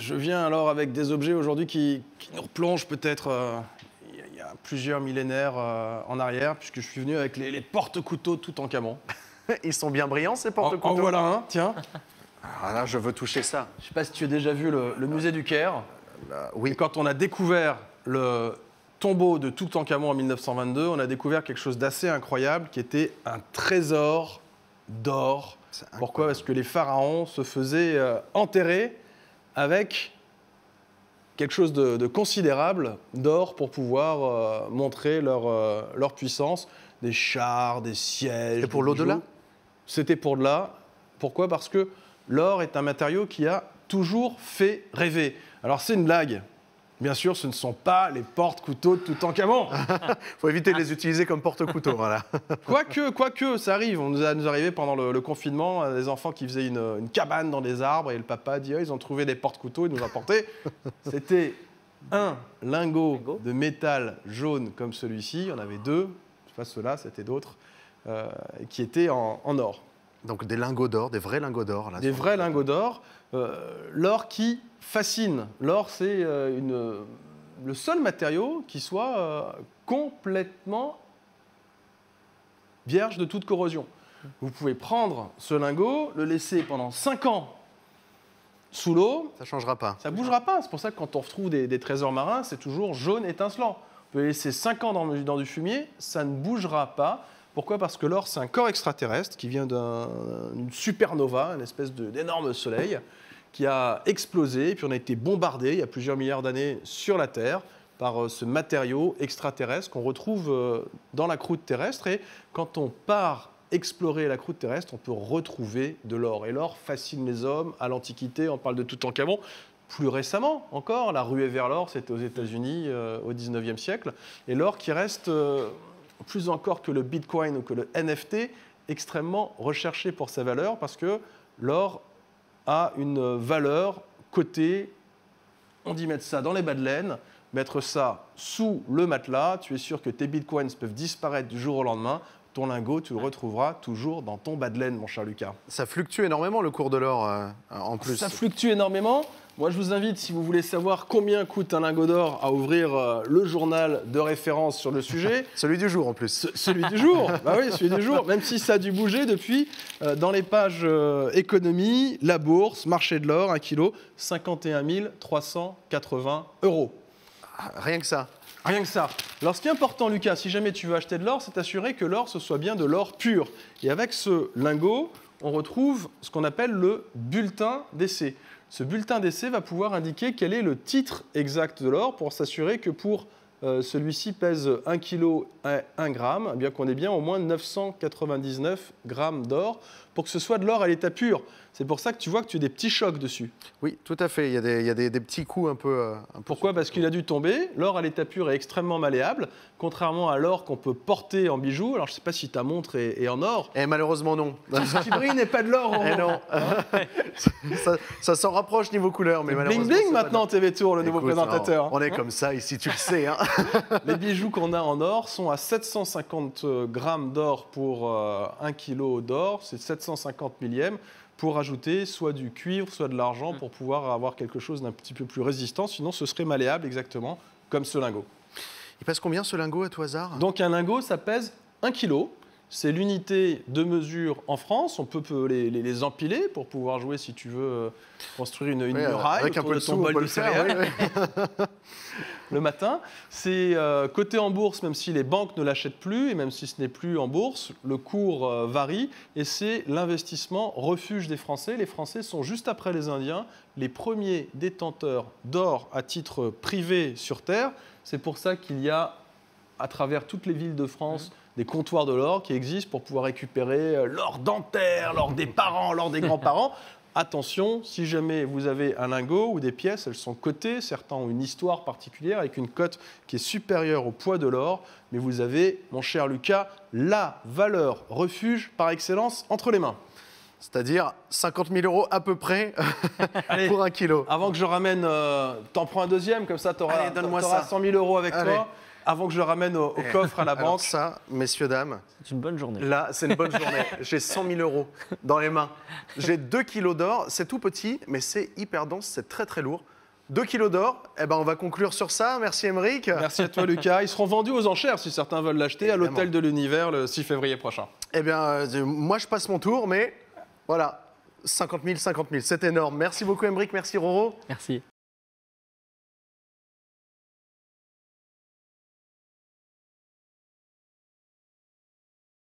Je viens alors avec des objets aujourd'hui qui nous replongent peut-être il y a plusieurs millénaires en arrière, puisque je suis venu avec les porte-couteaux Toutankhamon. Ils sont bien brillants, ces porte-couteaux. En voilà un, tiens. Ah là, je veux toucher ça. Je ne sais pas si tu as déjà vu le musée du Caire. Oui. Et quand on a découvert le tombeau de Toutankhamon en 1922, on a découvert quelque chose d'assez incroyable, qui était un trésor d'or. Pourquoi? Parce que les pharaons se faisaient enterrer avec quelque chose de considérable d'or pour pouvoir montrer leur puissance. Des chars, des sièges. C'était pour l'au-delà? C'était pour de là. Pourquoi? Parce que l'or est un matériau qui a toujours fait rêver. Alors c'est une blague. Bien sûr, ce ne sont pas les porte-couteaux de Toutankhamon. Il faut éviter de les utiliser comme porte-couteaux, voilà. Quoique, ça arrive. On nous arrivait pendant le confinement, des enfants qui faisaient une cabane dans des arbres et le papa a dit ils ont trouvé des porte-couteaux, ils nous ont apporté. C'était un lingot de métal jaune comme celui-ci. Il y en avait deux, c'est pas ceux-là, c'était d'autres, qui étaient en or. Donc des lingots d'or, des vrais lingots d'or. Des vrais lingots d'or. L'or qui fascine. L'or, c'est le seul matériau qui soit complètement vierge de toute corrosion. Vous pouvez prendre ce lingot, le laisser pendant 5 ans sous l'eau. Ça ne changera pas. Ça ne bougera pas. C'est pour ça que quand on retrouve des trésors marins, c'est toujours jaune étincelant. Vous pouvez laisser 5 ans dans du fumier, ça ne bougera pas. Pourquoi? Parce que l'or, c'est un corps extraterrestre qui vient d'une supernova, une espèce d'énorme soleil, qui a explosé, et puis on a été bombardé il y a plusieurs milliards d'années sur la Terre par ce matériau extraterrestre qu'on retrouve dans la croûte terrestre. Et quand on part explorer la croûte terrestre, on peut retrouver de l'or. Et l'or fascine les hommes à l'Antiquité, on parle de Toutankhamon. Plus récemment encore, la ruée vers l'or, c'était aux États-Unis au 19e siècle. Et l'or qui reste, plus encore que le Bitcoin ou que le NFT, extrêmement recherché pour sa valeur, parce que l'or a une valeur cotée. On dit mettre ça dans les bas de laine, mettre ça sous le matelas. Tu es sûr que tes bitcoins peuvent disparaître du jour au lendemain. Ton lingot, tu le retrouveras toujours dans ton bas de laine, mon cher Lucas. Ça fluctue énormément, le cours de l'or, en plus. Ça fluctue énormément. Moi, je vous invite, si vous voulez savoir combien coûte un lingot d'or, à ouvrir le journal de référence sur le sujet. Celui du jour, en plus. Celui du jour. Bah oui, celui du jour. Même si ça a dû bouger depuis, dans les pages économie, la bourse, marché de l'or, 1 kilo, 51 380 €. Rien que ça. Rien que ça. Alors, ce qui est important, Lucas, si jamais tu veux acheter de l'or, c'est t'assurer que l'or, ce soit bien de l'or pur. Et avec ce lingot, on retrouve ce qu'on appelle le bulletin d'essai. Ce bulletin d'essai va pouvoir indiquer quel est le titre exact de l'or pour s'assurer que pour celui-ci pèse 1 kg et 1 gramme, eh bien qu'on ait bien au moins 999 grammes d'or pour que ce soit de l'or à l'état pur. C'est pour ça que tu vois que tu as des petits chocs dessus. Oui, tout à fait. Il y a des petits coups un peu... Pourquoi? Parce qu'il a dû tomber. L'or à l'état pur est extrêmement malléable, contrairement à l'or qu'on peut porter en bijoux. Alors, je ne sais pas si ta montre est en or. Et malheureusement, non. Tout ce qui brille n'est pas de l'or. Non. Ça s'en rapproche niveau couleur, mais malheureusement... Bling bling maintenant, TV Tour, le nouveau présentateur. On est comme ça ici, tu le sais. Hein. Les bijoux qu'on a en or sont à 750 grammes d'or pour 1 kg d'or. C'est 750 millièmes. Pour ajouter soit du cuivre, soit de l'argent, pour pouvoir avoir quelque chose d'un petit peu plus résistant. Sinon, ce serait malléable exactement comme ce lingot. Il pèse combien ce lingot à tout hasard? Donc un lingot, ça pèse 1 kg. C'est l'unité de mesure en France. On peut les empiler pour pouvoir jouer, si tu veux, construire une muraille avec un peu de ton bol de céréales. Oui. Le matin. C'est coté en bourse, même si les banques ne l'achètent plus, et même si ce n'est plus en bourse, le cours varie, et c'est l'investissement refuge des Français. Les Français sont, juste après les Indiens, les premiers détenteurs d'or à titre privé sur Terre. C'est pour ça qu'il y a, à travers toutes les villes de France, des comptoirs de l'or qui existent pour pouvoir récupérer l'or dentaire, l'or des parents, l'or des grands-parents. Attention, si jamais vous avez un lingot ou des pièces, elles sont cotées. Certains ont une histoire particulière avec une cote qui est supérieure au poids de l'or. Mais vous avez, mon cher Lucas, la valeur refuge par excellence entre les mains. C'est-à-dire 50 000 € à peu près Allez, pour 1 kilo. Avant que je ramène, t'en prends un deuxième, comme ça tu auras 100 000 € avec Allez. toi. Avant que je le ramène au coffre à la Alors banque. ça, messieurs, dames, c'est une bonne journée. Là, c'est une bonne journée. J'ai 100 000 € dans les mains. J'ai 2 kilos d'or. C'est tout petit, mais c'est hyper dense, c'est très très lourd. 2 kilos d'or. Eh ben, on va conclure sur ça. Merci Émeric. Merci à toi, Lucas. Ils seront vendus aux enchères si certains veulent l'acheter à l'Hôtel de l'Univers le 6 février prochain. Eh bien, moi, je passe mon tour, mais voilà, 50 000, c'est énorme. Merci beaucoup Émeric, merci Roro. Merci.